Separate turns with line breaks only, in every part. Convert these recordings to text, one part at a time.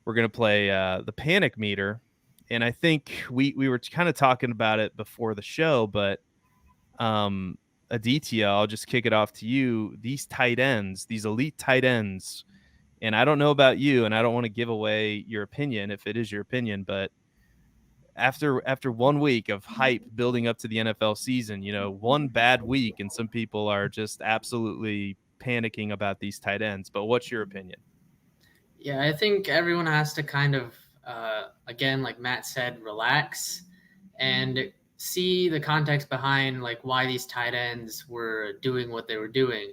we're going to play the panic meter. And I think we were kind of talking about it before the show, but Aditya, I'll just kick it off to you. These tight ends, these elite tight ends, and I don't know about you, and I don't want to give away your opinion if it is your opinion, but after 1 week of hype building up to the NFL season, one bad week, and some people are just absolutely panicking about these tight ends. But what's your opinion?
Yeah, I think everyone has to kind of, again, like Matt said, relax and see the context behind like why these tight ends were doing what they were doing.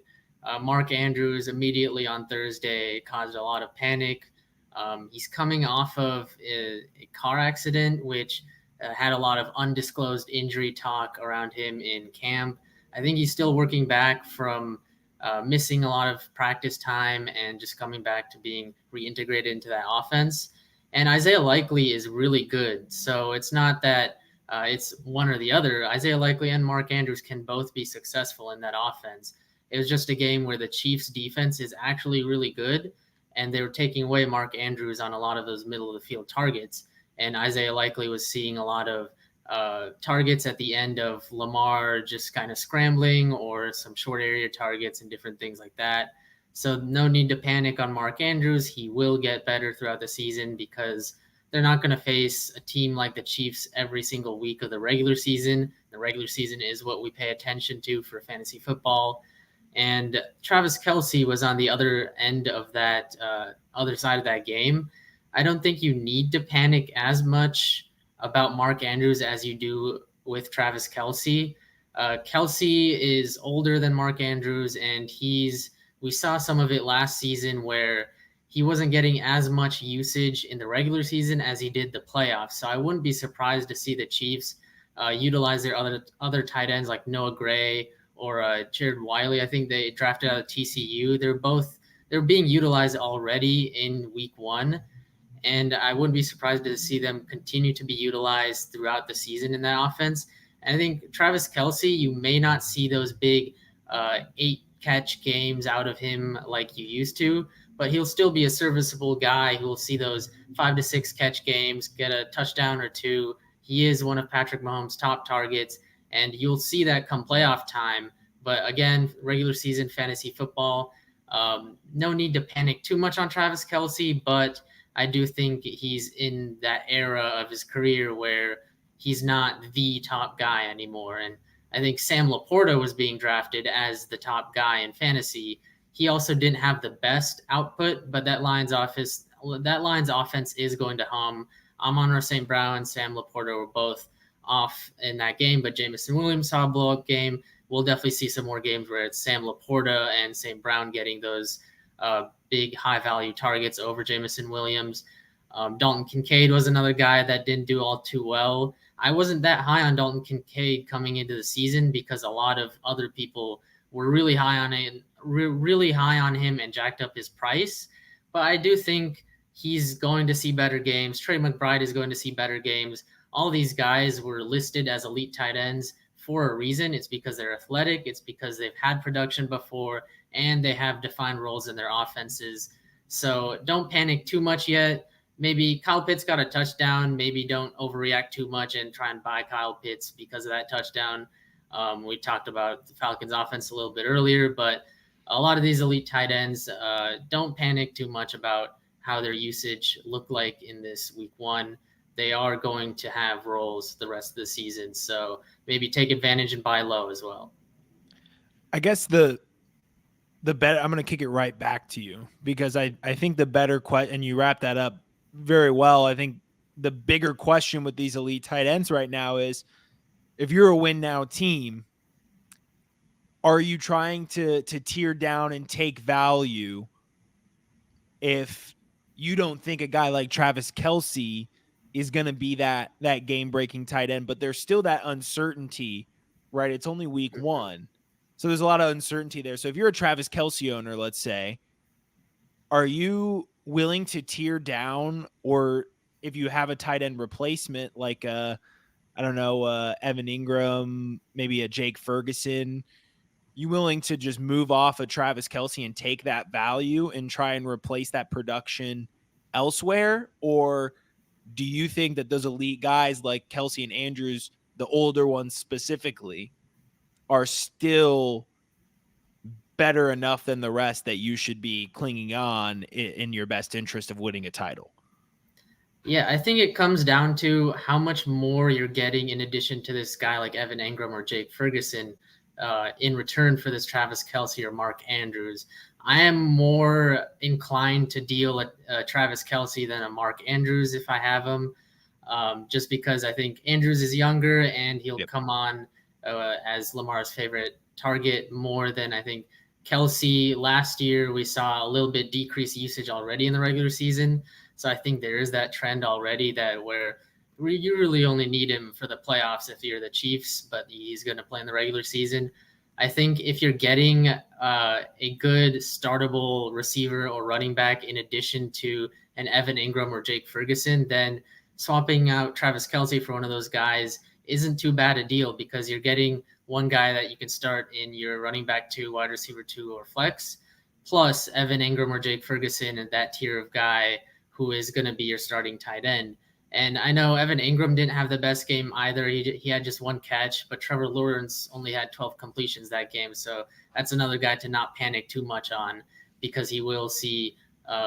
Mark Andrews immediately on Thursday caused a lot of panic. He's coming off of a car accident, which had a lot of undisclosed injury talk around him in camp. I think he's still working back from missing a lot of practice time and just coming back to being reintegrated into that offense. And Isaiah Likely is really good. So it's not that it's one or the other. Isaiah Likely and Mark Andrews can both be successful in that offense. It was just a game where the Chiefs' defense is actually really good, and they were taking away Mark Andrews on a lot of those middle of the field targets. And Isaiah Likely was seeing a lot of targets at the end of Lamar just kind of scrambling, or some short area targets and different things like that. So no need to panic on Mark Andrews. He will get better throughout the season because they're not going to face a team like the Chiefs every single week of the regular season. The regular season is what we pay attention to for fantasy football. And Travis Kelce was on the other end of that, other side of that game. I don't think you need to panic as much about Mark Andrews as you do with Travis Kelce. Kelce is older than Mark Andrews, and we saw some of it last season where he wasn't getting as much usage in the regular season as he did the playoffs. So I wouldn't be surprised to see the Chiefs utilize their other tight ends like Noah Gray or Jared Wiley. I think they drafted out of TCU. They're being utilized already in week 1. And I wouldn't be surprised to see them continue to be utilized throughout the season in that offense. And I think Travis Kelce, you may not see those big 8-catch games out of him like you used to, but he'll still be a serviceable guy who will see those 5 to 6 catch games, get a touchdown or two. He is one of Patrick Mahomes' top targets, and you'll see that come playoff time. But again, regular season fantasy football, no need to panic too much on Travis Kelce, but I do think he's in that era of his career where he's not the top guy anymore. And I think Sam Laporta was being drafted as the top guy in fantasy. He also didn't have the best output, but that Lions offense is going to hum. Amon-Ra St. Brown and Sam Laporta were both off in that game, but Jameson Williams saw a blow-up game. We'll definitely see some more games where it's Sam Laporta and St. Brown getting those big high-value targets over Jameson Williams. Dalton Kincaid was another guy that didn't do all too well. I wasn't that high on Dalton Kincaid coming into the season because a lot of other people were really high on him and jacked up his price. But I do think he's going to see better games. Trey McBride is going to see better games. All these guys were listed as elite tight ends for a reason. It's because they're athletic. It's because they've had production before, and they have defined roles in their offenses. So don't panic too much yet. Maybe Kyle Pitts got a touchdown. Maybe don't overreact too much and try and buy Kyle Pitts because of that touchdown. We talked about the Falcons offense a little bit earlier, but a lot of these elite tight ends, don't panic too much about how their usage looked like in this week 1. They are going to have roles the rest of the season. So maybe take advantage and buy low as well.
I guess the better, I'm going to kick it right back to you because I think the better question, and you wrap that up very well. I think the bigger question with these elite tight ends right now is, if you're a win now team, are you trying to tear down and take value if you don't think a guy like Travis Kelce is going to be that game-breaking tight end, but there's still that uncertainty, right? It's only week 1. So there's a lot of uncertainty there. So if you're a Travis Kelce owner, let's say, are you willing to tear down, or if you have a tight end replacement like Evan Ingram, maybe a Jake Ferguson, you willing to just move off of Travis Kelce and take that value and try and replace that production elsewhere? Or do you think that those elite guys like Kelsey and Andrews, the older ones specifically, are still better enough than the rest that you should be clinging on in your best interest of winning a title?
Yeah, I think it comes down to how much more you're getting in addition to this guy like Evan Engram or Jake Ferguson in return for this Travis Kelce or Mark Andrews. I am more inclined to deal a Travis Kelce than a Mark Andrews if I have him, just because I think Andrews is younger and he'll come on as Lamar's favorite target more than I think Kelce. Last year, we saw a little bit decreased usage already in the regular season. So I think there is that trend already that where you really only need him for the playoffs if you're the Chiefs, but he's going to play in the regular season. I think if you're getting a good startable receiver or running back in addition to an Evan Engram or Jake Ferguson, then swapping out Travis Kelce for one of those guys isn't too bad a deal because you're getting one guy that you can start in your running back 2, wide receiver 2, or flex, plus Evan Engram or Jake Ferguson and that tier of guy who is going to be your starting tight end. And I know Evan Engram didn't have the best game either. He had just 1 catch, but Trevor Lawrence only had 12 completions that game. So that's another guy to not panic too much on because he will see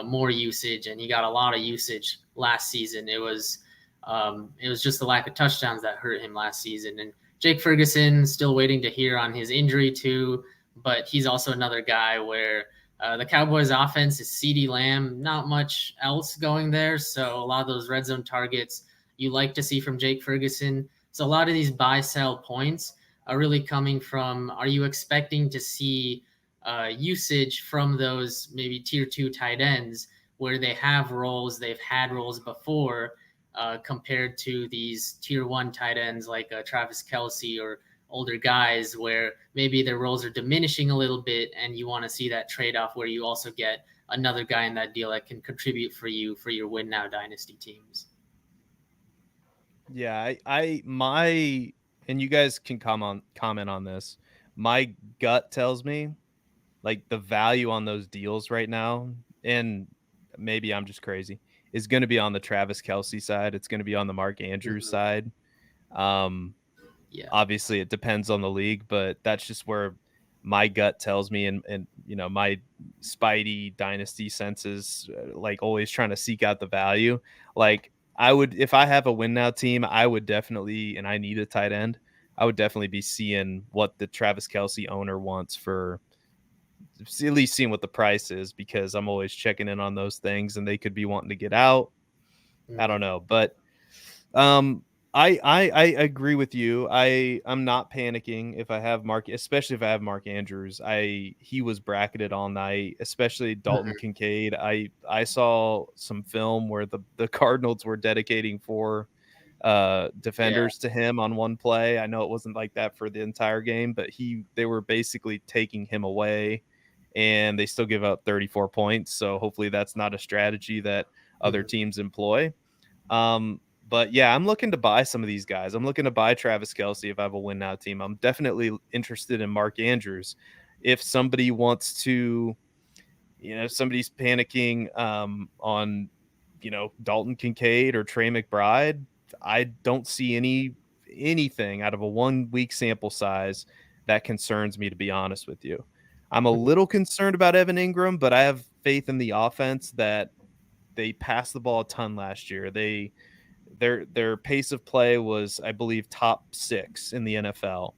more usage, and he got a lot of usage last season. It was just the lack of touchdowns that hurt him last season. And Jake Ferguson still waiting to hear on his injury too, but he's also another guy where the Cowboys offense is CeeDee Lamb, not much else going there. So a lot of those red zone targets you like to see from Jake Ferguson. So a lot of these buy sell points are really coming from, are you expecting to see usage from those maybe tier 2 tight ends where they have roles, they've had roles before compared to these tier 1 tight ends like Travis Kelce or older guys where maybe their roles are diminishing a little bit and you want to see that trade-off where you also get another guy in that deal that can contribute for you for your win now dynasty teams.
Yeah, and you guys can comment on this. My gut tells me like the value on those deals right now, and maybe I'm just crazy, is going to be on the Travis Kelce side. It's going to be on the Mark Andrews side.
Yeah.
Obviously it depends on the league, but that's just where my gut tells me, and you know, my Spidey dynasty senses, like always trying to seek out the value. Like I would, if I have a win now team, I would definitely, and I need a tight end, I would definitely be seeing what the Travis Kelce owner wants for, at least seeing what the price is, because I'm always checking in on those things and they could be wanting to get out. I don't know, but I agree with you. I'm not panicking if I have Mark, especially if I have Mark Andrews. He was bracketed all night, especially Dalton Kincaid. I saw some film where the Cardinals were dedicating 4 defenders to him on one play. I know it wasn't like that for the entire game, but they were basically taking him away, and they still give up 34 points. So hopefully that's not a strategy that other teams employ. But yeah, I'm looking to buy some of these guys. I'm looking to buy Travis Kelce if I have a win now team. I'm definitely interested in Mark Andrews. If somebody wants to, somebody's panicking on, Dalton Kincaid or Trey McBride, I don't see anything out of a 1-week sample size that concerns me, to be honest with you. I'm a little concerned about Evan Engram, but I have faith in the offense that they passed the ball a ton last year. Their pace of play was, I believe, top 6 in the NFL.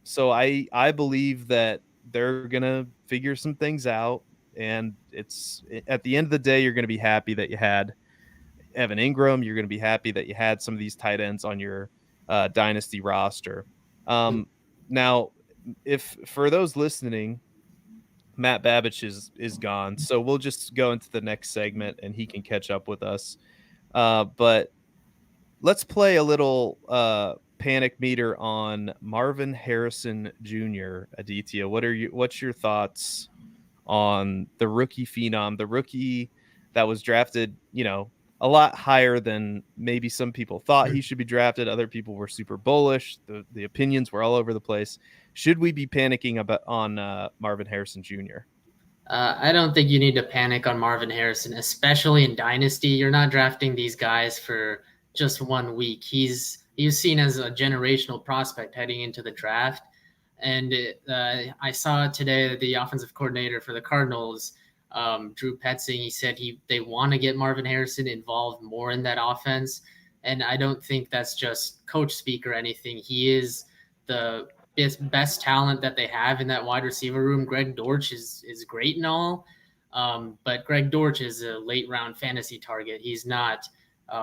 So I believe that they're gonna figure some things out, and it's at the end of the day, you're gonna be happy that you had Evan Engram. You're gonna be happy that you had some of these tight ends on your dynasty roster. Now, if for those listening, Matt Babich is gone, so we'll just go into the next segment and he can catch up with us. But let's play a little panic meter on Marvin Harrison Jr. Aditya, what's your thoughts on the rookie phenom, the rookie that was drafted, a lot higher than maybe some people thought he should be drafted. Other people were super bullish. The opinions were all over the place. Should we be panicking on Marvin Harrison Jr.?
I don't think you need to panic on Marvin Harrison, especially in Dynasty. You're not drafting these guys for just 1 week. He's seen as a generational prospect heading into the draft. And I saw today that the offensive coordinator for the Cardinals, Drew Petzing, he said they want to get Marvin Harrison involved more in that offense. And I don't think that's just coach speak or anything. He is the best talent that they have in that wide receiver room. Greg Dortch is great and all, but Greg Dortch is a late round fantasy target. He's not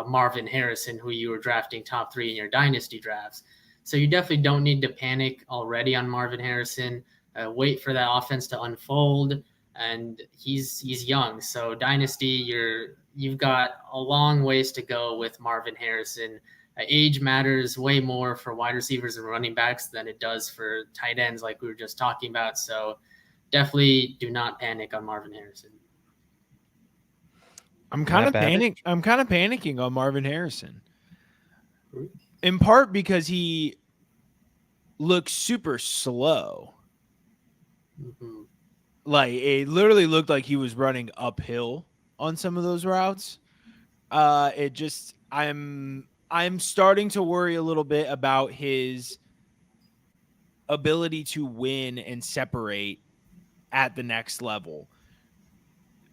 Marvin Harrison, who you were drafting top 3 in your dynasty drafts. So you definitely don't need to panic already on Marvin Harrison. Wait for that offense to unfold, and he's young. So dynasty, you've got a long ways to go with Marvin Harrison. Age matters way more for wide receivers and running backs than it does for tight ends, like we were just talking about. So definitely do not panic on Marvin Harrison.
I'm kind of panicking on Marvin Harrison, in part because he looks super slow.
Mm-hmm.
Like, it literally looked like he was running uphill on some of those routes. I'm starting to worry a little bit about his ability to win and separate at the next level.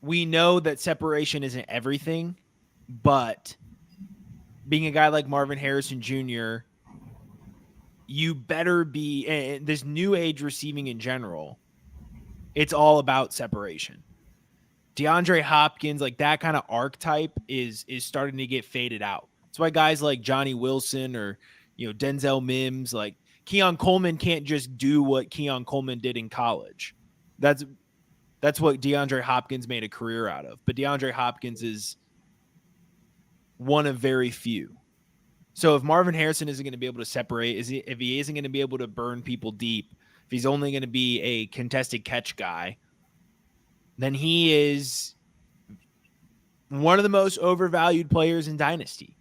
We know that separation isn't everything, but being a guy like Marvin Harrison Jr., you better be, and this new age receiving in general, it's all about separation. DeAndre Hopkins, like that kind of archetype is starting to get faded out. That's why guys like Johnny Wilson or, Denzel Mims, like Keon Coleman can't just do what Keon Coleman did in college. That's what DeAndre Hopkins made a career out of. But DeAndre Hopkins is one of very few. So if Marvin Harrison isn't going to be able to separate, if he isn't going to be able to burn people deep, if he's only going to be a contested catch guy, then he is one of the most overvalued players in Dynasty.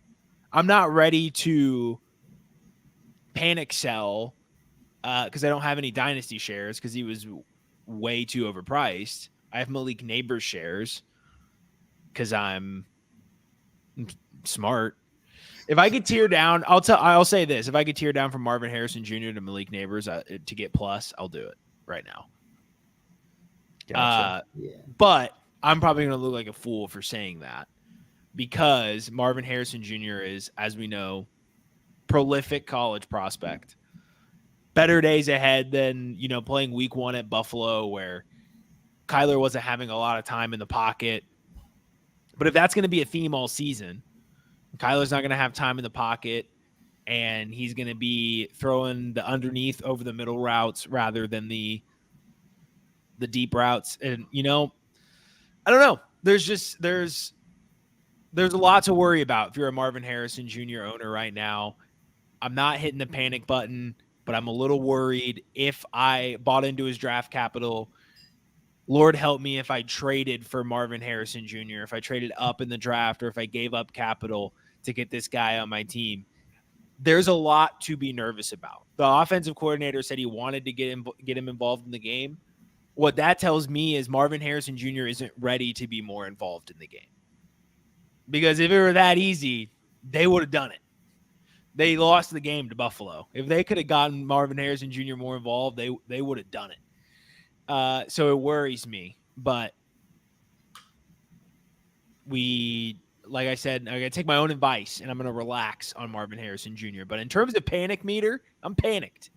I'm not ready to panic sell because I don't have any Dynasty shares because he was way too overpriced. I have Malik Neighbors shares because I'm smart. If I could tear down, I'll say this. If I could tear down from Marvin Harrison Jr. to Malik Neighbors to get plus, I'll do it right now.
Gotcha.
But I'm probably going to look like a fool for saying that because Marvin Harrison Jr. is, as we know, prolific college prospect. Better days ahead than, playing week 1 at Buffalo where Kyler wasn't having a lot of time in the pocket. But if that's going to be a theme all season, Kyler's not going to have time in the pocket and he's going to be throwing the underneath over the middle routes rather than the deep routes. And, I don't know. There's a lot to worry about if you're a Marvin Harrison Jr. owner right now. I'm not hitting the panic button, but I'm a little worried if I bought into his draft capital. Lord help me if I traded for Marvin Harrison Jr., if I traded up in the draft, or if I gave up capital to get this guy on my team. There's a lot to be nervous about. The offensive coordinator said he wanted to get him involved in the game. What that tells me is Marvin Harrison Jr. isn't ready to be more involved in the game. Because if it were that easy, they would have done it. They lost the game to Buffalo. If they could have gotten Marvin Harrison Jr. more involved, they would have done it. So it worries me. But like I said, I'm going to take my own advice, and I'm going to relax on Marvin Harrison Jr. But in terms of panic meter, I'm panicked.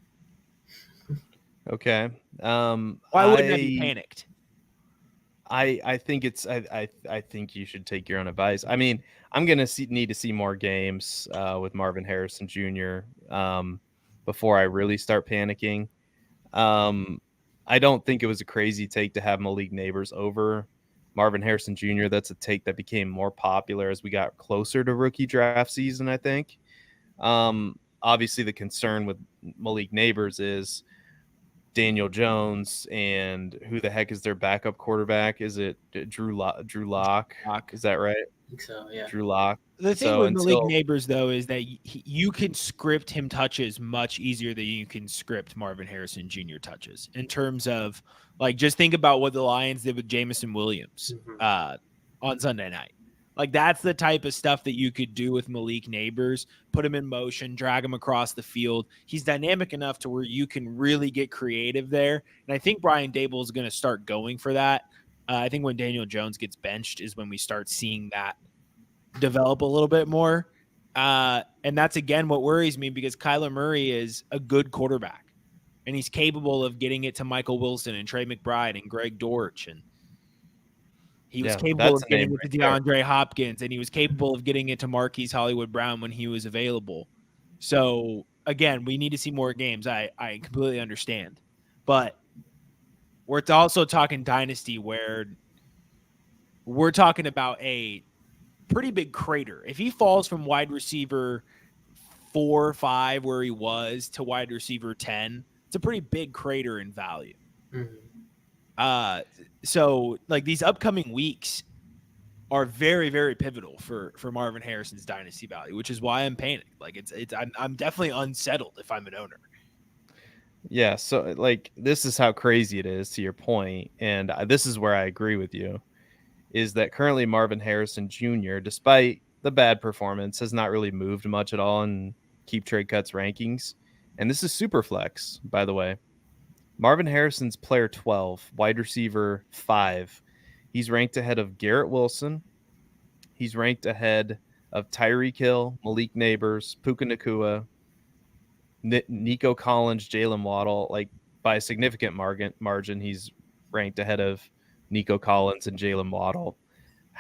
Okay.
Why wouldn't I be panicked?
I think I think you should take your own advice. I mean, I'm gonna need to see more games with Marvin Harrison Jr. Before I really start panicking. I don't think it was a crazy take to have Malik Neighbors over Marvin Harrison Jr. That's a take that became more popular as we got closer to rookie draft season, I think. Obviously, the concern with Malik Neighbors is Daniel Jones and who the heck is their backup quarterback? Is it Drew Lock? Is that right?
I think so, yeah.
Drew Lock.
The thing with Malik Neighbors, though, is that you can script him touches much easier than you can script Marvin Harrison Jr. touches in terms of Like, just think about what the Lions did with Jamison Williams on Sunday night. Like, that's the type of stuff that you could do with Malik Neighbors. Put him in motion, drag him across the field. He's dynamic enough to where you can really get creative there. And I think Brian Dable is going to start going for that. I think when Daniel Jones gets benched is when we start seeing that develop a little bit more. And that's, again, what worries me, because Kyler Murray is a good quarterback. And he's capable of getting it to Michael Wilson and Trey McBride and Greg Dortch. And he was capable of getting it to DeAndre Hopkins. And he was capable of getting it to Marquise Hollywood Brown when he was available. So, again, we need to see more games. I completely understand. But we're also talking Dynasty, where we're talking about a pretty big crater. If he falls from wide receiver 4 or 5, where he was, to wide receiver 10, it's a pretty big crater in value. So, like, these upcoming weeks are very, very pivotal for Marvin Harrison's dynasty value, which is why I'm panicked. Like, I'm definitely unsettled if I'm an owner.
Yeah, so, like, this is how crazy it is, to your point, and this is where I agree with you, is that currently Marvin Harrison Jr., despite the bad performance, has not really moved much at all in Keep Trade Cuts rankings. And this is super flex, by the way. Marvin Harrison's player 12, wide receiver 5. He's ranked ahead of Garrett Wilson. He's ranked ahead of Tyreek Hill, Malik Neighbors, Puka Nacua, Nico Collins, Jalen Waddle. Like, by a significant margin, he's ranked ahead of Nico Collins and Jalen Waddle.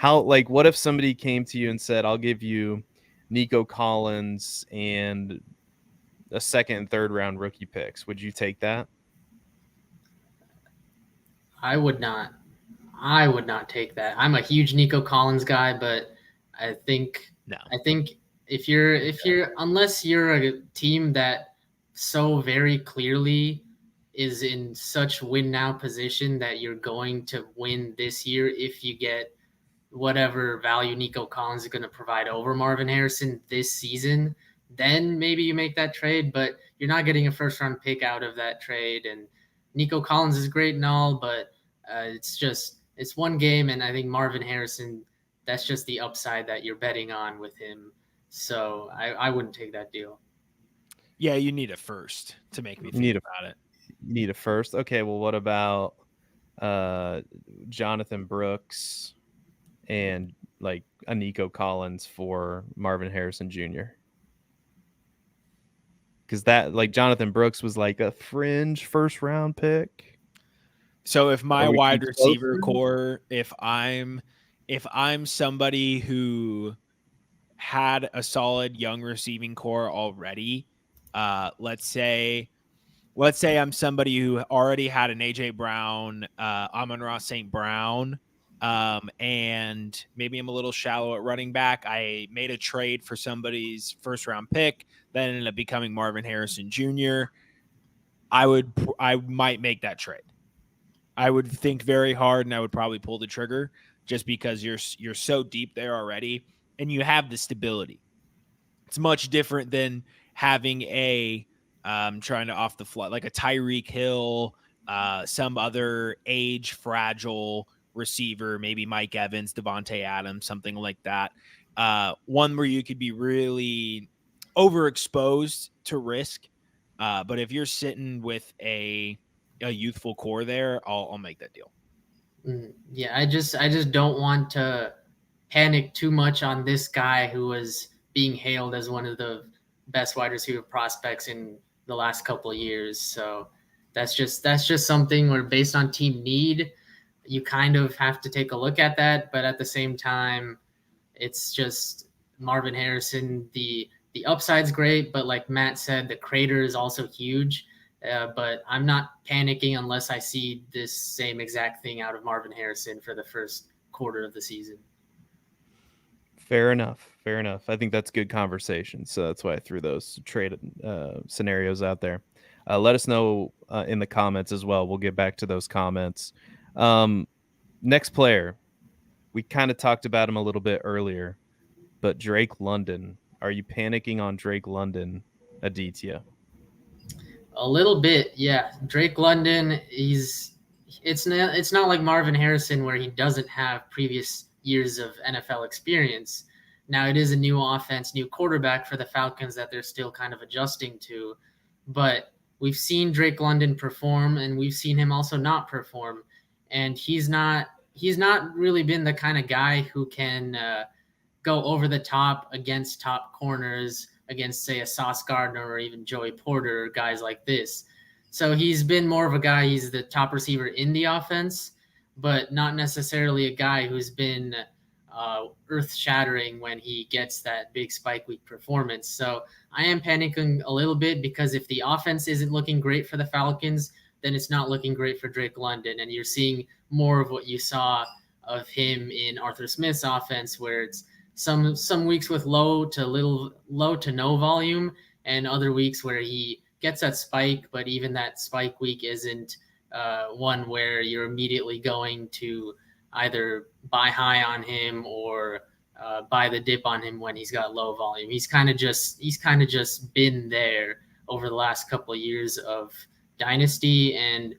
What if somebody came to you and said, I'll give you Nico Collins and a second and third round rookie picks? Would you take that?
I would not take that. I'm a huge Nico Collins guy, but I think if you're unless you're a team that so very clearly is in such win now position that you're going to win this year, if you get whatever value Nico Collins is going to provide over Marvin Harrison this season, then maybe you make that trade, but you're not getting a first round pick out of that trade. And Nico Collins is great and all, but it's one game. And I think Marvin Harrison, that's just the upside that you're betting on with him. So I wouldn't take that deal.
Yeah, you need a first to make me think about it.
You need a first. Okay, well, what about Jonathan Brooks and like a Nico Collins for Marvin Harrison Jr.? Because that, like, Jonathan Brooks was like a fringe first round pick.
So if my wide receiver core, if I'm somebody who had a solid young receiving core already, let's say I'm somebody who already had an AJ Brown, Amon-Ra St. Brown, and maybe I'm a little shallow at running back. I made a trade for somebody's first round pick that ended up becoming Marvin Harrison Jr. I might make that trade. I would think very hard, and I would probably pull the trigger, just because you're so deep there already, and you have the stability. It's much different than having a trying to off the fly, like a Tyreek Hill, some other age fragile receiver, maybe Mike Evans, Devontae Adams, something like that. One where you could be really overexposed to risk. But if you're sitting with a youthful core there, I'll make that deal.
Yeah, I just don't want to panic too much on this guy who was being hailed as one of the best wide receiver prospects in the last couple of years. So that's just something where, based on team need, you kind of have to take a look at that. But at the same time, it's just Marvin Harrison. The upside's great, but like Matt said, the crater is also huge. But I'm not panicking unless I see this same exact thing out of Marvin Harrison for the first quarter of the season.
Fair enough. I think that's good conversation. So that's why I threw those trade scenarios out there. Let us know in the comments as well. We'll get back to those comments. Next player, we kind of talked about him a little bit earlier, but Drake London. Are you panicking on Drake London, Aditya?
A little bit, yeah. Drake London, he's it's not like Marvin Harrison where he doesn't have previous years of NFL experience. Now it is a new offense, new quarterback for the Falcons that they're still kind of adjusting to, but we've seen Drake London perform and we've seen him also not perform, and he's not really been the kind of guy who can go over the top against top corners, against say a Sauce Gardner or even Joey Porter, or guys like this. So he's been more of a guy, he's the top receiver in the offense, but not necessarily a guy who's been earth shattering when he gets that big spike week performance. So I am panicking a little bit because if the offense isn't looking great for the Falcons, then it's not looking great for Drake London. And you're seeing more of what you saw of him in Arthur Smith's offense, where it's some weeks with low to no volume, and other weeks where he gets that spike, but even that spike week isn't one where you're immediately going to either buy high on him or buy the dip on him when he's got low volume. He's kind of just been there over the last couple of years of Dynasty, and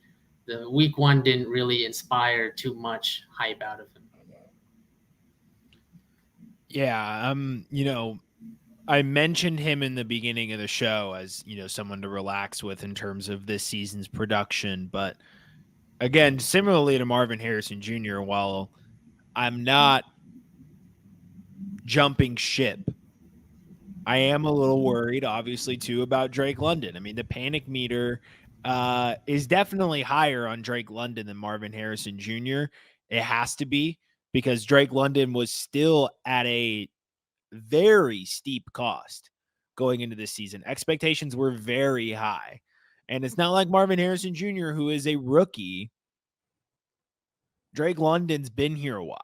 the week one didn't really inspire too much hype out of him.
Yeah, I mentioned him in the beginning of the show as, someone to relax with in terms of this season's production. But again, similarly to Marvin Harrison Jr., while I'm not jumping ship, I am a little worried, obviously, too, about Drake London. I mean, the panic meter is definitely higher on Drake London than Marvin Harrison Jr. It has to be, because Drake London was still at a very steep cost going into this season. Expectations were very high. And it's not like Marvin Harrison Jr., who is a rookie. Drake London's been here a while.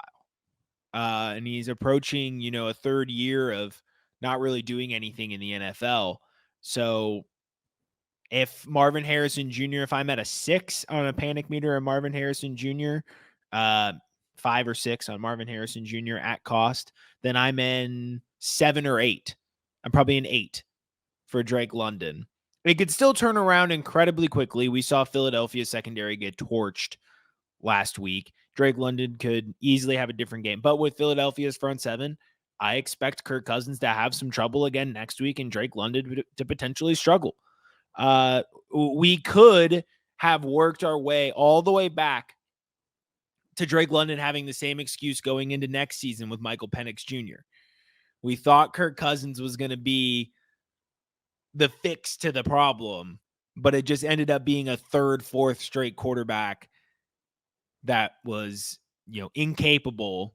And he's approaching, a third year of not really doing anything in the NFL. So if Marvin Harrison Jr., if I'm at a 6 on a panic meter of Marvin Harrison Jr., 5 or 6 on Marvin Harrison Jr. at cost, then I'm in 7 or 8. I'm probably an 8 for Drake London. It could still turn around incredibly quickly. We saw Philadelphia's secondary get torched last week. Drake London could easily have a different game. But with Philadelphia's front seven, I expect Kirk Cousins to have some trouble again next week and Drake London to potentially struggle. We could have worked our way all the way back to Drake London having the same excuse going into next season with Michael Penix Jr. We thought Kirk Cousins was going to be the fix to the problem, but it just ended up being a third, fourth straight quarterback that was, incapable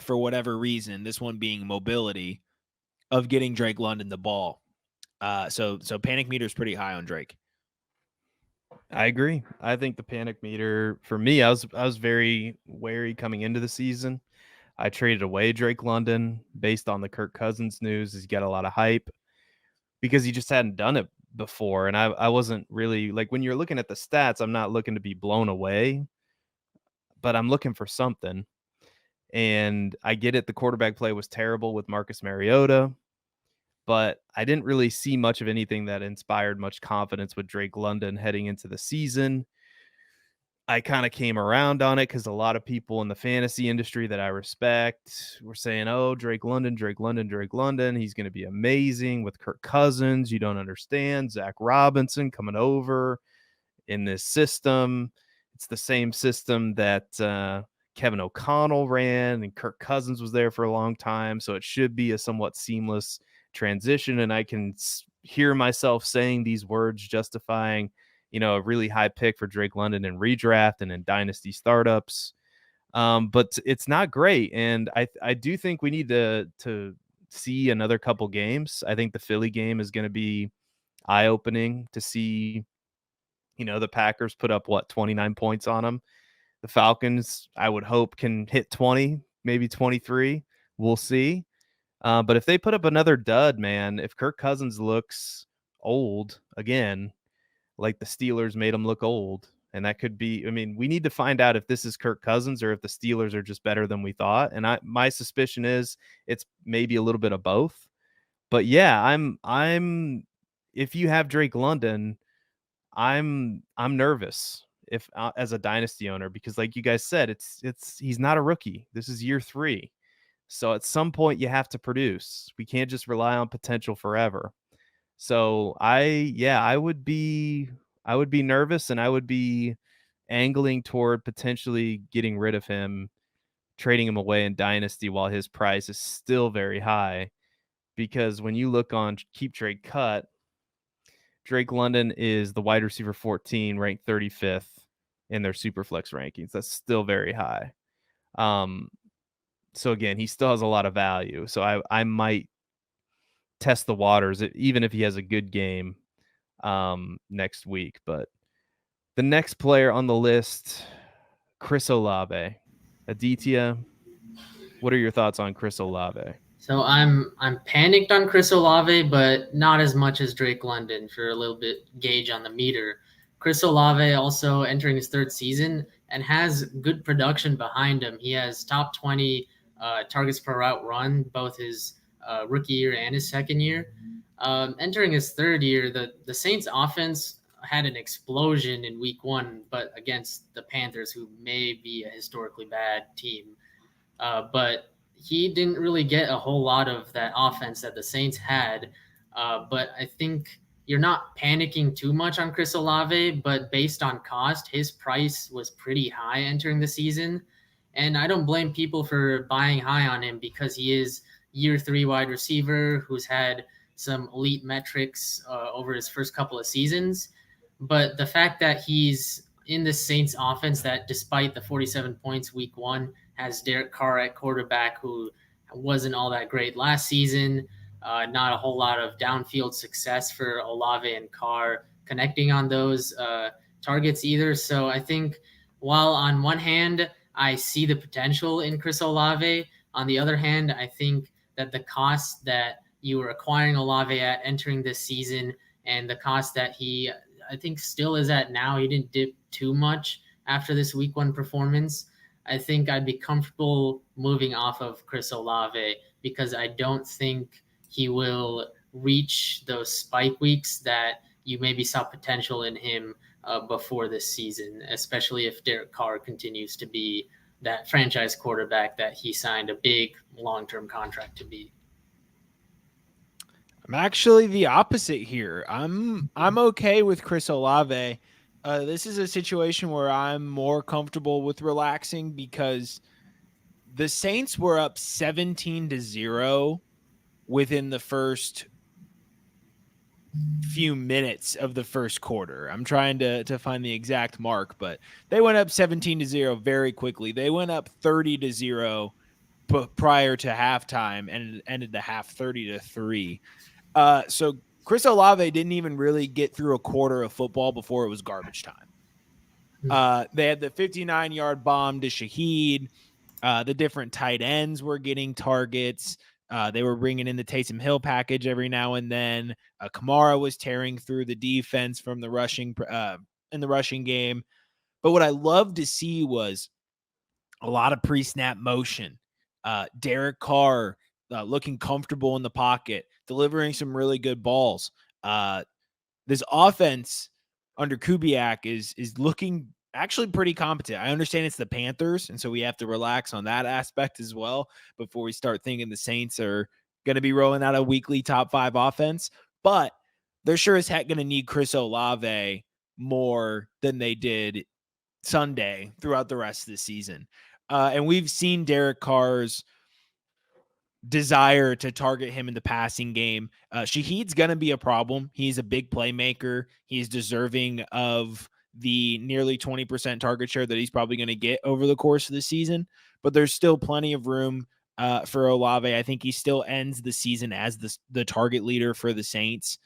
for whatever reason, this one being mobility, of getting Drake London the ball. So panic meter is pretty high on Drake.
I agree. I think the panic meter for me, I was very wary coming into the season. I traded away Drake London based on the Kirk Cousins news. He's got a lot of hype because he just hadn't done it before. And I wasn't really like, when you're looking at the stats, I'm not looking to be blown away, but I'm looking for something. And I get it. The quarterback play was terrible with Marcus Mariota, but I didn't really see much of anything that inspired much confidence with Drake London heading into the season. I kind of came around on it because a lot of people in the fantasy industry that I respect were saying, oh, Drake London. He's going to be amazing with Kirk Cousins. You don't understand. Zach Robinson coming over in this system. It's the same system that Kevin O'Connell ran, and Kirk Cousins was there for a long time. So it should be a somewhat seamless transition. And I can hear myself saying these words justifying, a really high pick for Drake London in redraft and in dynasty startups. But it's not great. And I do think we need to see another couple games. I think the Philly game is going to be eye-opening to see, the Packers put up 29 points on them. The Falcons, I would hope, can hit 20, maybe 23. We'll see. But if they put up another dud, man, if Kirk Cousins looks old again, like the Steelers made him look old, and that could be, we need to find out if this is Kirk Cousins or if the Steelers are just better than we thought. And my suspicion is it's maybe a little bit of both. But yeah, I'm if you have Drake London, I'm nervous. if as a dynasty owner, because like you guys said, he's not a rookie. This is year 3. So at some point you have to produce. We can't just rely on potential forever. So I would be nervous, and I would be angling toward potentially getting rid of him, trading him away in dynasty while his price is still very high, because when you look on Keep Trade Cut, Drake London is the wide receiver 14, ranked 35th in their Superflex rankings. That's still very high. So again, he still has a lot of value. So I might test the waters, even if he has a good game next week. But the next player on the list, Chris Olave. Aditya, what are your thoughts on Chris Olave?
So I'm panicked on Chris Olave, but not as much as Drake London for a little bit gauge on the meter. Chris Olave also entering his 3rd season and has good production behind him. He has top 20 targets per route run, both his rookie year and his 2nd year. Entering his 3rd year, the Saints offense had an explosion in week 1, but against the Panthers, who may be a historically bad team. But he didn't really get a whole lot of that offense that the Saints had. But I think you're not panicking too much on Chris Olave, but based on cost, his price was pretty high entering the season. And I don't blame people for buying high on him, because he is year 3 wide receiver who's had some elite metrics over his first couple of seasons. But the fact that he's in the Saints offense that, despite the 47 points week 1, has Derek Carr at quarterback, who wasn't all that great last season. Not a whole lot of downfield success for Olave and Carr connecting on those targets either. So I think while on one hand, I see the potential in Chris Olave, on the other hand, I think that the cost that you were acquiring Olave at entering this season, and the cost that he, I think, still is at now, he didn't dip too much after this week 1 performance. I think I'd be comfortable moving off of Chris Olave, because I don't think he will reach those spike weeks that you maybe saw potential in him before this season, especially if Derek Carr continues to be that franchise quarterback that he signed a big long-term contract to be.
I'm actually the opposite here. I'm okay with Chris Olave. This is a situation where I'm more comfortable with relaxing, because the Saints were up 17-0 within the first few minutes of the first quarter. I'm trying to find the exact mark, but they went up 17-0 very quickly. They went up 30-0 prior to halftime and ended the half 30-3. So Chris Olave didn't even really get through a quarter of football before it was garbage time. They had the 59-yard bomb to Shaheed. The different tight ends were getting targets. They were bringing in the Taysom Hill package every now and then. Kamara was tearing through the defense from the rushing in the rushing game. But what I loved to see was a lot of pre-snap motion. Derek Carr looking comfortable in the pocket, delivering some really good balls. This offense under Kubiak is looking actually pretty competent. I understand it's the Panthers, and so we have to relax on that aspect as well before we start thinking the Saints are going to be rolling out a weekly top 5 offense. But they're sure as heck going to need Chris Olave more than they did Sunday throughout the rest of the season. And we've seen Derek Carr's desire to target him in the passing game. Shaheed's going to be a problem. He's a big playmaker. He's deserving of the nearly 20% target share that he's probably going to get over the course of the season. But there's still plenty of room for Olave. I think he still ends the season as the target leader for the Saints.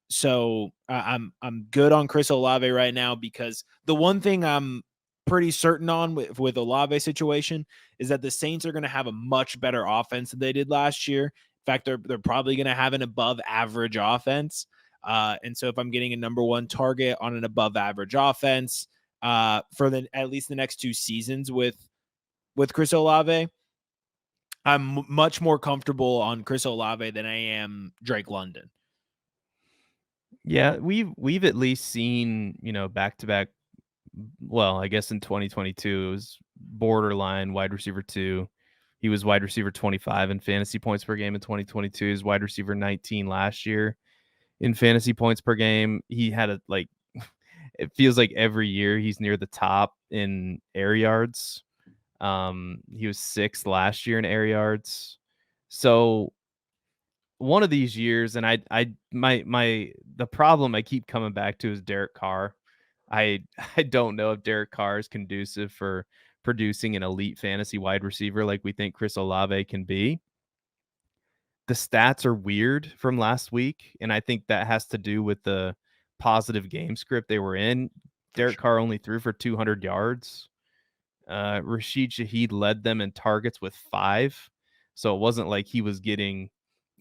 So I'm good on Chris Olave right now, because the one thing I'm pretty certain on with Olave situation is that the Saints are going to have a much better offense than they did last year. In fact, they're probably going to have an above average offense. And so if I'm getting a number 1 target on an above average offense for at least the next 2 seasons with Chris Olave, I'm much more comfortable on Chris Olave than I am Drake London.
Yeah, we've at least seen, back-to-back well, I guess in 2022 it was borderline wide receiver 2. He was wide receiver 25 in fantasy points per game in 2022. He was wide receiver 19 last year in fantasy points per game. He had it feels like every year he's near the top in air yards. He was 6th last year in air yards. So one of these years, and the problem I keep coming back to is Derek Carr. I don't know if Derek Carr is conducive for producing an elite fantasy wide receiver like we think Chris Olave can be. The stats are weird from last week, and I think that has to do with the positive game script they were in. Derek Carr only threw for 200 yards. Rashid Shaheed led them in targets with 5. So it wasn't like he was getting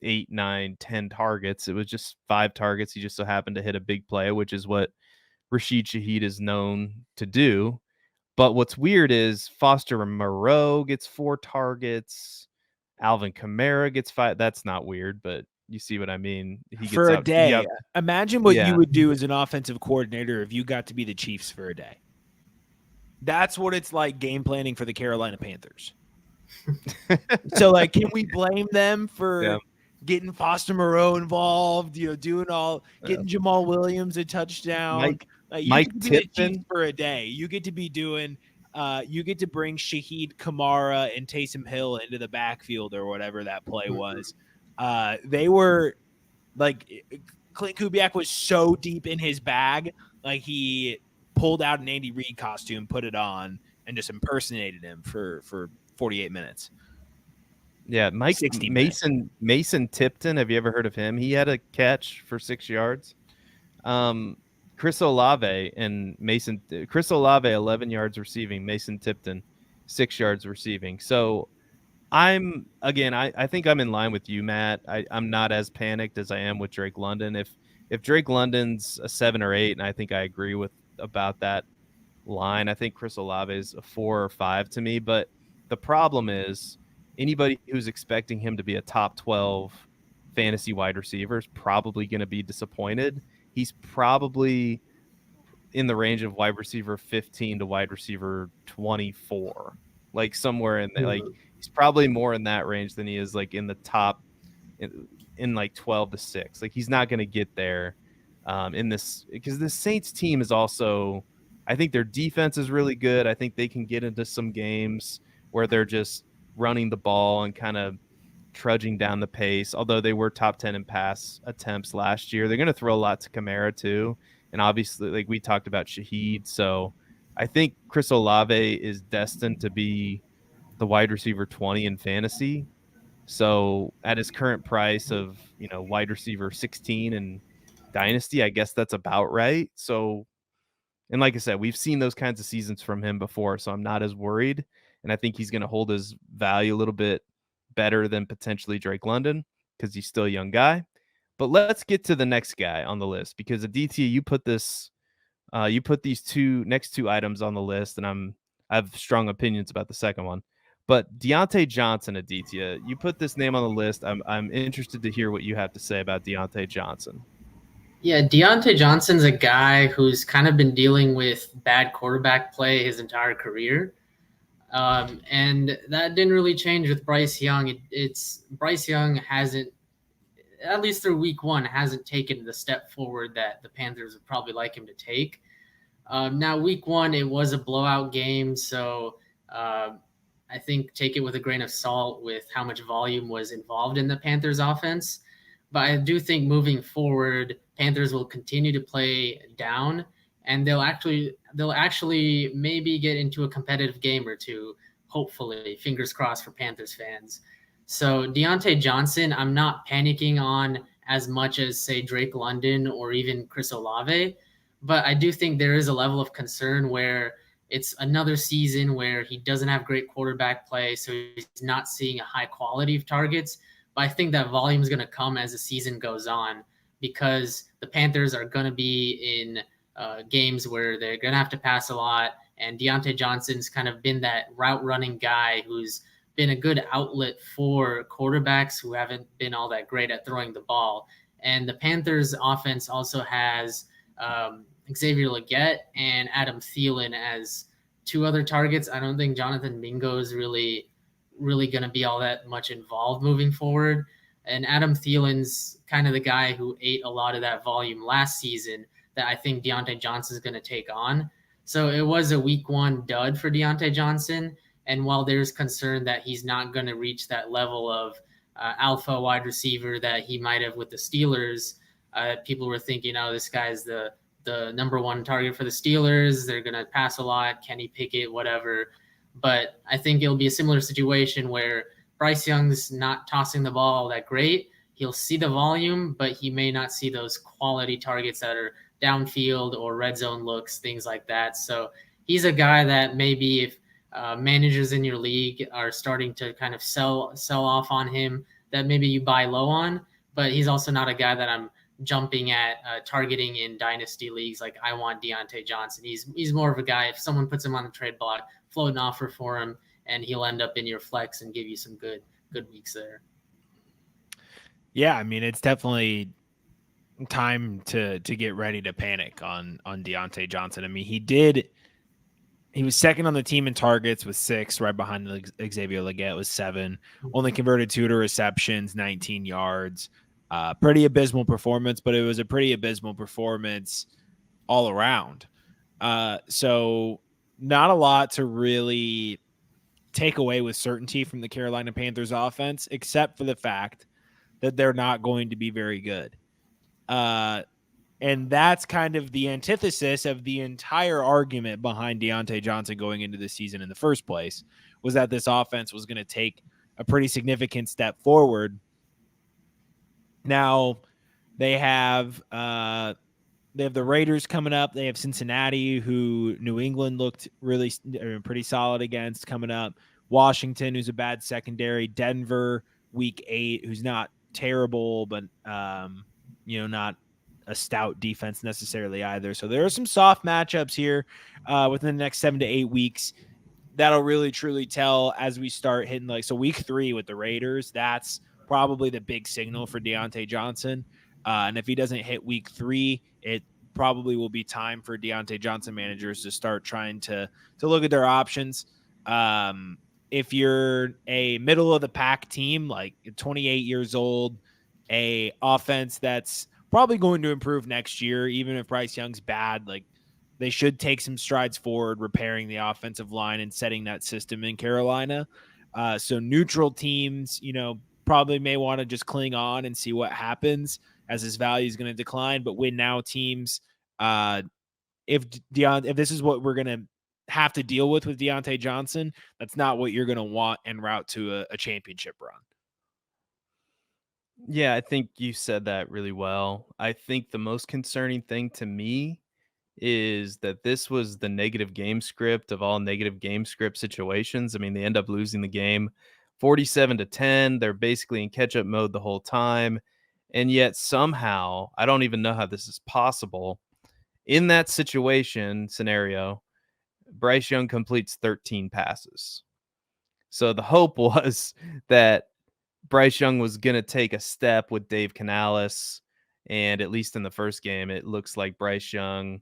8, 9, 10 targets. It was just 5 targets. He just so happened to hit a big play, which is what Rashid Shaheed is known to do. But what's weird is Foster Moreau gets 4 targets. Alvin Kamara gets 5. That's not weird, but you see what I mean. He gets
for a day.
Yeah.
Imagine what you would do as an offensive coordinator if you got to be the Chiefs for a day. That's what it's like game planning for the Carolina Panthers. So, like, can we blame them for getting Foster Moreau involved? Getting Jamal Williams a touchdown.
Mike Tipton
for a day. You get to be doing. You get to bring Shaheed Kamara and Taysom Hill into the backfield or whatever that play was. They were like Clint Kubiak was so deep in his bag, like he pulled out an Andy Reid costume, put it on, and just impersonated him for 48 minutes.
Yeah, Mason Tipton. Have you ever heard of him? He had a catch for 6 yards. Chris Olave, 11 yards receiving. Mason Tipton, 6 yards receiving. So I think I'm in line with you, Matt. I'm not as panicked as I am with Drake London. If Drake London's a 7 or 8, and I think I agree with about that line, I think Chris Olave is a 4 or 5 to me. But the problem is anybody who's expecting him to be a top 12 fantasy wide receiver is probably going to be disappointed. He's probably in the range of wide receiver 15 to wide receiver 24, like somewhere in there. Like he's probably more in that range than he is like in the top in like 12 to 6. Like he's not going to get there in this, because the Saints team is also, I think their defense is really good. I think they can get into some games where they're just running the ball and kind of trudging down the pace, although they were top 10 in pass attempts last year. They're going to throw a lot to Kamara too, and obviously, like we talked about, Shaheed. So I think Chris Olave is destined to be the wide receiver 20 in fantasy. So at his current price of wide receiver 16 in Dynasty, I guess that's about right. So, and like I said, we've seen those kinds of seasons from him before, so I'm not as worried, and I think he's going to hold his value a little bit better than potentially Drake London because he's still a young guy. But let's get to the next guy on the list, because Aditya, you put these next two items on the list, and I have strong opinions about the second one. But Deontay Johnson, Aditya, you put this name on the list. I'm interested to hear what you have to say about Deontay Johnson.
Yeah, Deontay Johnson's a guy who's kind of been dealing with bad quarterback play his entire career. And that didn't really change with Bryce Young. Bryce Young hasn't, at least through week 1, hasn't taken the step forward that the Panthers would probably like him to take. Now, week 1, it was a blowout game, so I think take it with a grain of salt with how much volume was involved in the Panthers offense. But I do think moving forward, Panthers will continue to play down, and they'll actually maybe get into a competitive game or two, hopefully. Fingers crossed for Panthers fans. So Deontay Johnson, I'm not panicking on as much as, say, Drake London or even Chris Olave, but I do think there is a level of concern where it's another season where he doesn't have great quarterback play, so he's not seeing a high quality of targets. But I think that volume is going to come as the season goes on, because the Panthers are going to be in games where they're going to have to pass a lot. And Deontay Johnson's kind of been that route running guy who's been a good outlet for quarterbacks who haven't been all that great at throwing the ball. And the Panthers offense also has Xavier Legette and Adam Thielen as two other targets. I don't think Jonathan Mingo is really going to be all that much involved moving forward. And Adam Thielen's kind of the guy who ate a lot of that volume last season that I think Deontay Johnson is going to take on. So it was a week 1 dud for Deontay Johnson. And while there's concern that he's not going to reach that level of alpha wide receiver that he might have with the Steelers, people were thinking, oh, this guy's the number 1 target for the Steelers. They're going to pass a lot. Kenny Pickett, whatever. But I think it'll be a similar situation where Bryce Young's not tossing the ball that great. He'll see the volume, but he may not see those quality targets that are downfield or red zone looks, things like that. So he's a guy that maybe if managers in your league are starting to kind of sell off on him, that maybe you buy low on. But he's also not a guy that I'm jumping at targeting in dynasty leagues. Like I want Deontay Johnson. He's more of a guy, if someone puts him on the trade block, float an offer for him, and he'll end up in your flex and give you some good weeks there.
Yeah, I mean, it's definitely time to get ready to panic on Deontay Johnson. I mean, he was second on the team in targets with 6, right behind Xavier Legette with 7. Only converted 2 to receptions, 19 yards. Pretty abysmal performance, but it was a pretty abysmal performance all around. So not a lot to really take away with certainty from the Carolina Panthers offense, except for the fact that they're not going to be very good. And that's kind of the antithesis of the entire argument behind Deontay Johnson going into the season in the first place, was that this offense was going to take a pretty significant step forward. Now they have the Raiders coming up. They have Cincinnati, who New England looked really pretty solid against, coming up. Washington, who's a bad secondary. Denver, week 8, who's not terrible, but not a stout defense necessarily either. So there are some soft matchups here within the next 7 to 8 weeks. That'll really truly tell as we start hitting so week 3 with the Raiders. That's probably the big signal for Deontay Johnson. And if he doesn't hit week 3, it probably will be time for Deontay Johnson managers to start trying to look at their options. If you're a middle of the pack team, like 28 years old, a offense that's probably going to improve next year, even if Bryce Young's bad, like they should take some strides forward, repairing the offensive line and setting that system in Carolina. So neutral teams, probably may want to just cling on and see what happens as his value is going to decline. But win now teams, if this is what we're going to have to deal with Deontay Johnson, that's not what you're going to want en route to a championship run.
Yeah, I think you said that really well. I think the most concerning thing to me is that this was the negative game script of all negative game script situations. I mean, they end up losing the game 47-10. They're basically in catch-up mode the whole time. And yet somehow, I don't even know how this is possible. In that scenario, Bryce Young completes 13 passes. So the hope was that Bryce Young was going to take a step with Dave Canales. And at least in the first game, it looks like Bryce Young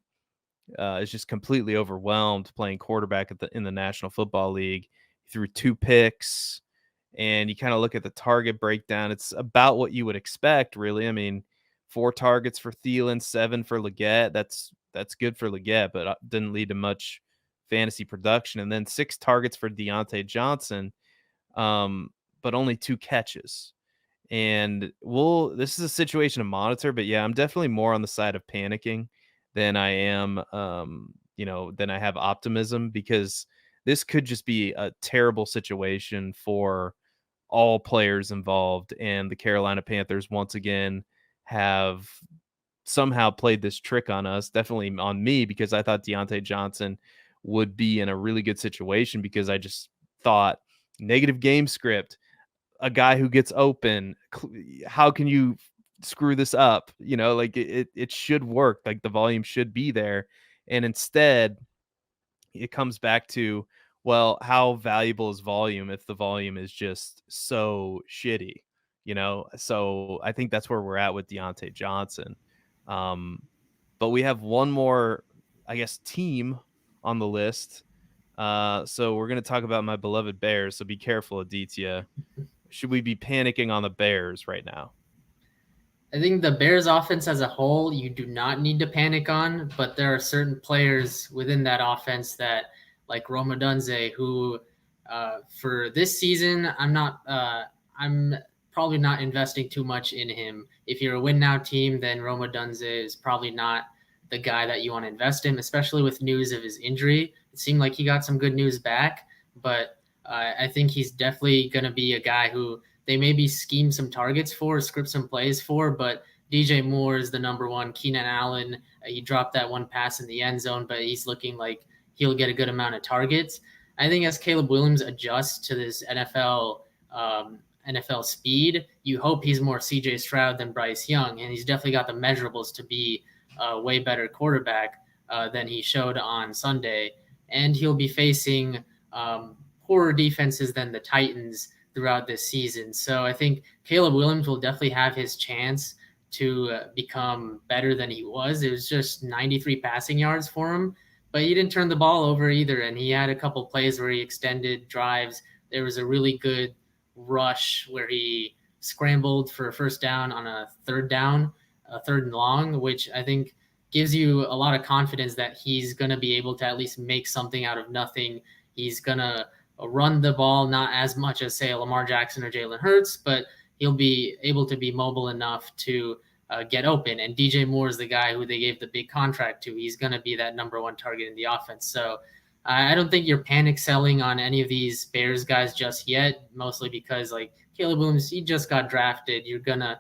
is just completely overwhelmed playing quarterback in the National Football League. He threw 2 picks, and you kind of look at the target breakdown. It's about what you would expect, really. I mean, 4 targets for Thielen, 7 for Legette. That's good for Legette, but didn't lead to much fantasy production. And then 6 targets for Deontay Johnson, but only 2 catches. And this is a situation to monitor, but yeah, I'm definitely more on the side of panicking than I am, than I have optimism, because this could just be a terrible situation for all players involved. And the Carolina Panthers, once again, have somehow played this trick on us, definitely on me, because I thought Deontay Johnson would be in a really good situation, because I just thought negative game script, a guy who gets open, how can you screw this up? It should work. Like the volume should be there. And instead it comes back to, well, how valuable is volume if the volume is just so shitty, So I think that's where we're at with Deontay Johnson. But we have one more, I guess, team on the list. So we're going to talk about my beloved Bears. So be careful, Aditya. Should we be panicking on the Bears right now?
I think the Bears offense as a whole, you do not need to panic on, but there are certain players within that offense that, like Rome Odunze, who for this season, I'm probably not investing too much in him. If you're a win now team, then Rome Odunze is probably not the guy that you want to invest in, especially with news of his injury. It seemed like he got some good news back, but I think he's definitely going to be a guy who they maybe scheme some targets for, script some plays for, but DJ Moore is the number one. Keenan Allen, he dropped that one pass in the end zone, but he's looking like he'll get a good amount of targets. I think as Caleb Williams adjusts to this NFL speed, you hope he's more CJ Stroud than Bryce Young, and he's definitely got the measurables to be a way better quarterback than he showed on Sunday. And he'll be facing poorer defenses than the Titans throughout this season. So I think Caleb Williams will definitely have his chance to become better than he was. It was just 93 passing yards for him, but he didn't turn the ball over either. And he had a couple plays where he extended drives. There was a really good rush where he scrambled for a first down on a third and long, which I think gives you a lot of confidence that he's going to be able to at least make something out of nothing. He's going to run the ball, not as much as, say, Lamar Jackson or Jalen Hurts, but he'll be able to be mobile enough to get open. And DJ Moore is the guy who they gave the big contract to. He's going to be that number one target in the offense. So I don't think you're panic selling on any of these Bears guys just yet, mostly because, like, Caleb Williams, he just got drafted. You're gonna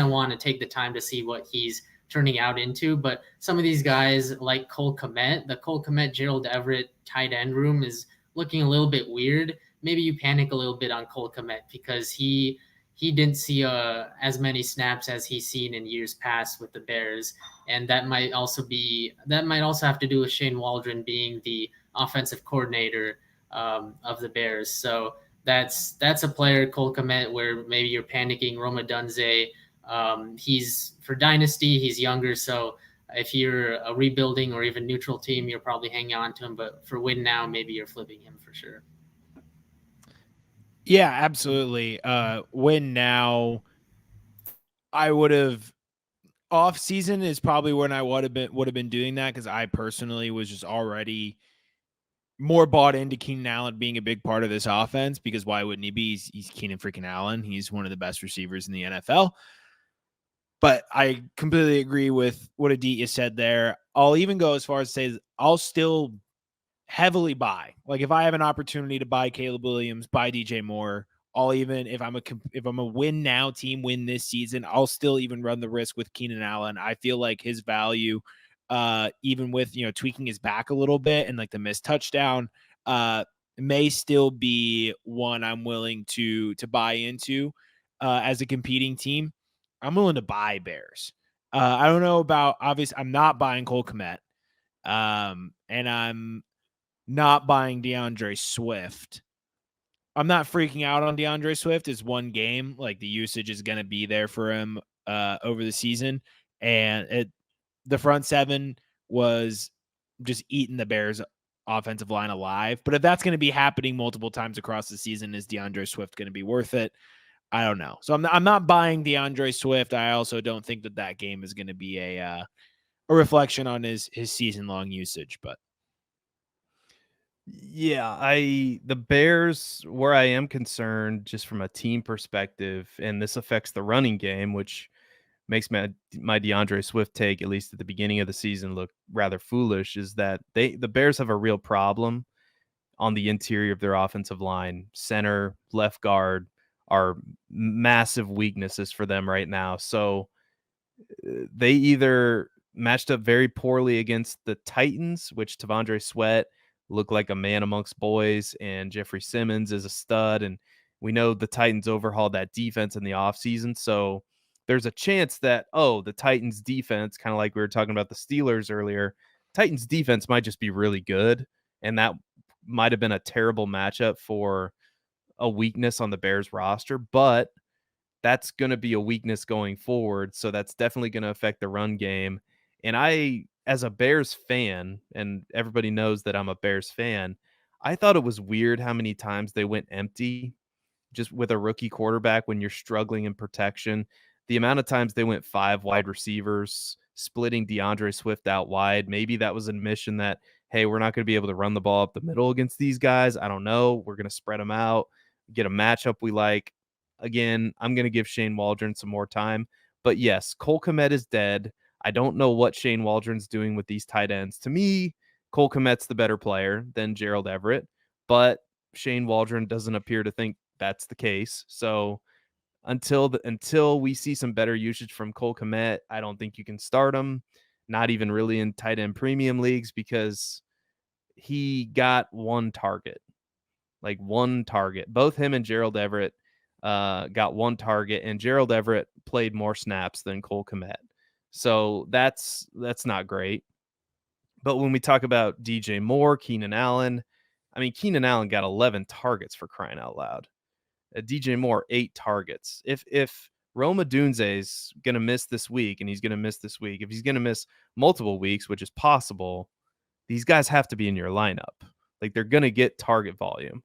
want to take the time to see what he's turning out into. But some of these guys, like Cole Kmet, the Cole Kmet, Gerald Everett tight end room is looking a little bit weird. Maybe you panic a little bit on Cole Kmet because he didn't see as many snaps as he's seen in years past with the Bears, and that might also have to do with Shane Waldron being the offensive coordinator of the Bears. So that's a player, Cole Kmet, where maybe you're panicking. Rome Odunze, he's for Dynasty, he's younger, so if you're a rebuilding or even neutral team, you're probably hanging on to him. But for win now, maybe you're flipping him for sure.
Yeah, absolutely. Win now, I would have off season is probably when I would have been doing that because I personally was just already more bought into Keenan Allen being a big part of this offense. Because why wouldn't he be? He's Keenan freaking Allen. He's one of the best receivers in the NFL. But I completely agree with what Aditya said there. I'll even go as far as to say I'll still heavily buy. Like if I have an opportunity to buy Caleb Williams, buy DJ Moore, I'll even if I'm a win now team, win this season, I'll still even run the risk with Keenan Allen. I feel like his value, even with tweaking his back a little bit and like the missed touchdown, may still be one I'm willing to buy into as a competing team. I'm willing to buy Bears. I don't know about obviously. I'm not buying Cole Kmet, and I'm not buying DeAndre Swift. I'm not freaking out on DeAndre Swift. It's one game. Like the usage is going to be there for him over the season. And the front seven was just eating the Bears offensive line alive. But if that's going to be happening multiple times across the season, is DeAndre Swift going to be worth it? I don't know. So I'm not buying DeAndre Swift. I also don't think that game is going to be a reflection on his season long usage, but
yeah, the Bears, where I am concerned just from a team perspective, and this affects the running game, which makes my DeAndre Swift take, at least at the beginning of the season, look rather foolish, is that the Bears have a real problem on the interior of their offensive line. Center, left guard are massive weaknesses for them right now. So they either matched up very poorly against the Titans, which Tavondre Sweat looked like a man amongst boys, and Jeffrey Simmons is a stud. And we know the Titans overhauled that defense in the offseason. So there's a chance that, the Titans defense, kind of like we were talking about the Steelers earlier, Titans defense might just be really good. And that might have been a terrible matchup for a weakness on the Bears roster, but that's going to be a weakness going forward. So that's definitely going to affect the run game. And I, as a Bears fan, and everybody knows that I'm a Bears fan, I thought it was weird how many times they went empty just with a rookie quarterback when you're struggling in protection. The amount of times they went 5 wide receivers, splitting DeAndre Swift out wide. Maybe that was an admission that, hey, we're not going to be able to run the ball up the middle against these guys. I don't know. We're going to spread them out, get a matchup we like. Again, I'm going to give Shane Waldron some more time. But yes, Cole Kmet is dead. I don't know what Shane Waldron's doing with these tight ends. To me, Cole Kmet's the better player than Gerald Everett, but Shane Waldron doesn't appear to think that's the case. So until we see some better usage from Cole Kmet, I don't think you can start him. Not even really in tight end premium leagues, because he got one target. Both him and Gerald Everett got one target, and Gerald Everett played more snaps than Cole Kmet. So that's not great. But when we talk about DJ Moore, Keenan Allen, I mean, Keenan Allen got 11 targets, for crying out loud. DJ Moore, 8 targets. If Rome Odunze's going to miss this week, and he's going to miss this week, if he's going to miss multiple weeks, which is possible, these guys have to be in your lineup. Like, they're going to get target volume.